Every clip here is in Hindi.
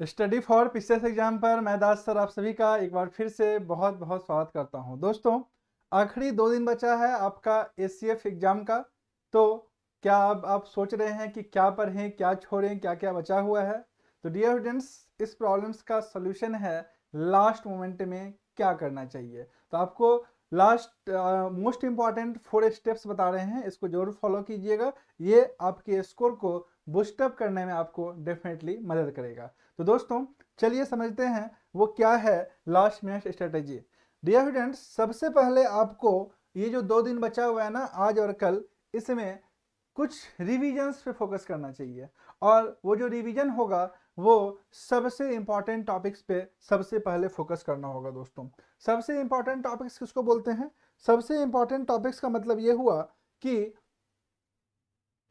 स्टडी फॉर पीसीएस एग्जाम पर मैं दास सर आप सभी का एक बार फिर से बहुत बहुत स्वागत करता हूं। दोस्तों, आखिरी 2 दिन बचा है आपका एसीएफ एग्जाम का। तो क्या आप सोच रहे हैं कि क्या पढ़ें, क्या छोड़ें, क्या क्या बचा हुआ है? तो डियर स्टूडेंट्स, इस प्रॉब्लम्स का सलूशन है लास्ट मोमेंट में क्या करना चाहिए। तो आपको लास्ट मोस्ट इम्पॉर्टेंट 4 स्टेप्स बता रहे हैं, इसको जरूर फॉलो कीजिएगा। ये आपके स्कोर को बूस्टअप करने में आपको डेफिनेटली मदद करेगा। तो दोस्तों, चलिए समझते हैं वो क्या है last minute strategy. Dear students, सबसे पहले आपको ये जो 2 दिन बचा हुआ है ना, आज और कल, इसमें कुछ रिवीजन्स पे फोकस करना चाहिए। और वो जो रिवीजन होगा वो सबसे इंपॉर्टेंट टॉपिक्स पे सबसे पहले फोकस करना होगा। दोस्तों, सबसे इंपॉर्टेंट टॉपिक्स किसको बोलते हैं? सबसे इंपॉर्टेंट टॉपिक्स का मतलब ये हुआ कि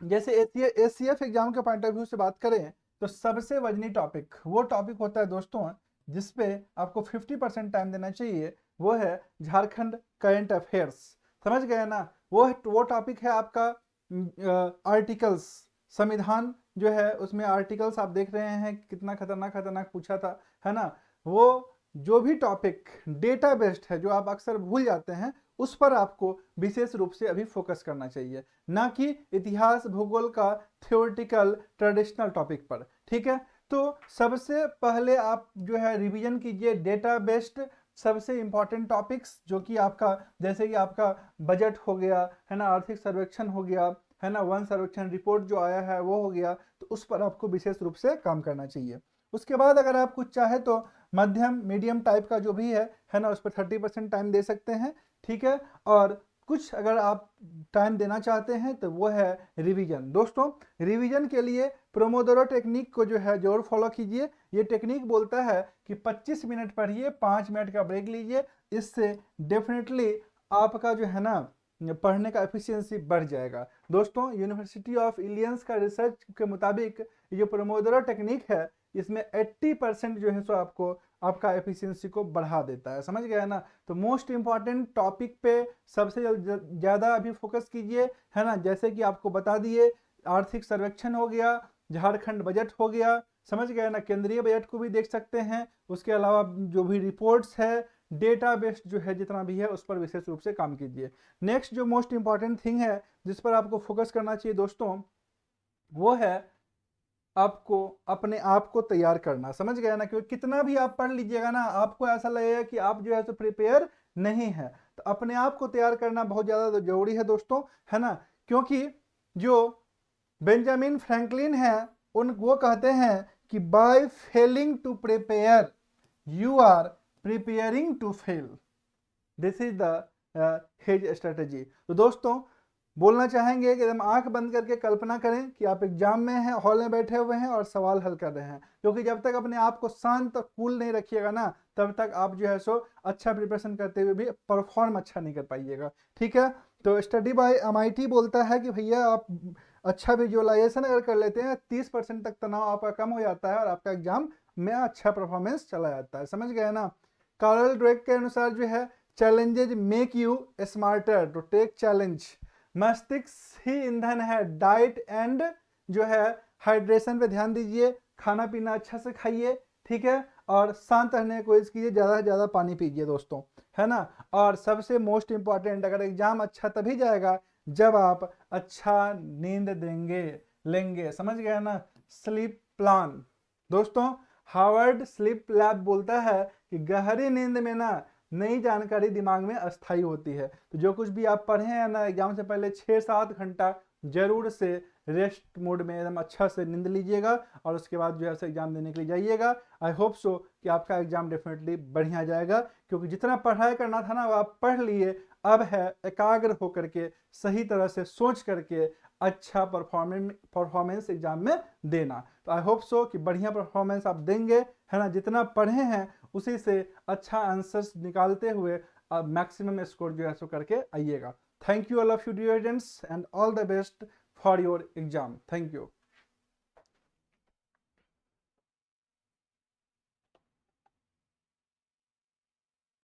जैसे एसीएफ एग्जाम के पॉइंट ऑफ व्यू से बात करें तो सबसे वजनी टॉपिक वो टॉपिक होता है दोस्तों जिसपे आपको 50% टाइम देना चाहिए। वो है झारखंड करंट अफेयर्स। समझ गए ना? वो टॉपिक है आपका आर्टिकल्स। संविधान जो है उसमें आर्टिकल्स आप देख रहे हैं कितना खतरनाक खतरनाक पूछा था, है ना? वो जो भी टॉपिक डेटा बेस्ड है जो आप अक्सर भूल जाते हैं, उस पर आपको विशेष रूप से अभी फोकस करना चाहिए, ना कि इतिहास भूगोल का थ्योरेटिकल ट्रेडिशनल टॉपिक पर। ठीक है? तो सबसे पहले आप जो है रिवीजन कीजिए डेटा बेस्ड सबसे इंपॉर्टेंट टॉपिक्स, जो कि आपका जैसे कि आपका बजट हो गया, है ना, आर्थिक सर्वेक्षण हो गया, है ना, वन सर्वेक्षण रिपोर्ट जो आया है वो हो गया। तो उस पर आपको विशेष रूप से काम करना चाहिए। उसके बाद अगर आप कुछ चाहे तो मध्यम मीडियम टाइप का जो भी है ना, उस पर 30% टाइम दे सकते हैं। ठीक है? और कुछ अगर आप टाइम देना चाहते हैं तो वो है रिवीजन। दोस्तों, रिवीजन के लिए प्रोमोडोरो टेक्निक को जो है जरूर फॉलो कीजिए। ये टेक्निक बोलता है कि 25 मिनट पढ़िए, 5 मिनट का ब्रेक लीजिए। इससे डेफिनेटली आपका जो है ना पढ़ने का एफिशिएंसी बढ़ जाएगा। दोस्तों, यूनिवर्सिटी ऑफ इलियंस का रिसर्च के मुताबिक ये जो प्रोमोडोरो टेक्निक है इसमें 80% जो है सो आपको आपका एफिशिएंसी को बढ़ा देता है। समझ गया ना? तो मोस्ट इंपॉर्टेंट टॉपिक पे सबसे ज़्यादा अभी फोकस कीजिए, है ना। जैसे कि आपको बता दिए, आर्थिक सर्वेक्षण हो गया, झारखंड बजट हो गया, समझ गए ना, केंद्रीय बजट को भी देख सकते हैं। उसके अलावा जो भी रिपोर्ट्स है, डेटा बेस्ड जो है जितना भी है उस पर विशेष रूप से काम कीजिए। नेक्स्ट जो मोस्ट इंपॉर्टेंट थिंग है जिस पर आपको फोकस करना चाहिए दोस्तों, वो है आपको अपने आप को तैयार करना। समझ गए ना? क्योंकि कितना भी आप पढ़ लीजिएगा ना, आपको ऐसा लगेगा कि आप जो है तो प्रिपेयर नहीं है। तो अपने आप को तैयार करना बहुत ज़्यादा जरूरी है दोस्तों, है ना। क्योंकि जो बेंजामिन फ्रैंकलिन है वो कहते हैं कि by failing to prepare you are preparing to fail. This is the his strategy. तो दोस्तों, बोलना चाहेंगे कि एकदम आंख बंद करके कल्पना करें कि आप एग्जाम में हैं, हॉल में बैठे हुए हैं और सवाल हल कर रहे हैं। क्योंकि जब तक अपने आप को शांत और कूल नहीं रखिएगा ना, तब तक आप जो है सो अच्छा प्रिपरेशन करते हुए भी परफॉर्म अच्छा नहीं कर पाइएगा। ठीक है? तो स्टडी बाय एमआईटी बोलता है कि भैया आप अच्छा विजुअलाइजेशन अगर कर लेते हैं 30% तक तनाव आपका कम हो जाता है और आपका एग्जाम में अच्छा परफॉर्मेंस चला जाता है। समझ गए ना? कार्ल ड्वेक के अनुसार जो है, challenges make you smarter to take challenge. मस्तिष्क ही ईंधन है। डाइट एंड जो है हाइड्रेशन पे ध्यान दीजिए, खाना पीना अच्छा से खाइए। ठीक है? और शांत रहने की कोशिश कीजिए, ज़्यादा से ज़्यादा पानी पीजिए दोस्तों, है ना। और सबसे मोस्ट इंपॉर्टेंट, अगर एग्जाम अच्छा तभी जाएगा जब आप अच्छा नींद लेंगे। समझ गए ना? Sleep plan. दोस्तों, हार्वर्ड स्लीप लैब बोलता है कि गहरी नींद में ना नई जानकारी दिमाग में अस्थायी होती है। तो जो कुछ भी आप पढ़े हैं ना एग्जाम से पहले 6-7 घंटा जरूर से रेस्ट मोड में एकदम अच्छा से नींद लीजिएगा और उसके बाद जो है एग्जाम देने के लिए जाइएगा। आई होप सो कि आपका एग्जाम डेफिनेटली बढ़िया जाएगा, क्योंकि जितना पढ़ाई करना था ना वो आप पढ़ लिए। अब है एकाग्र होकर के सही तरह से सोच करके अच्छा परफॉर्मेंस एग्जाम में देना। तो आई होप सो कि बढ़िया परफॉर्मेंस आप देंगे, है ना। जितना पढ़े हैं उसी से अच्छा आंसर्स निकालते हुए मैक्सिमम स्कोर जो है सो करके आइएगा। Thank you all of you dear students and all the best for your exam. Thank you.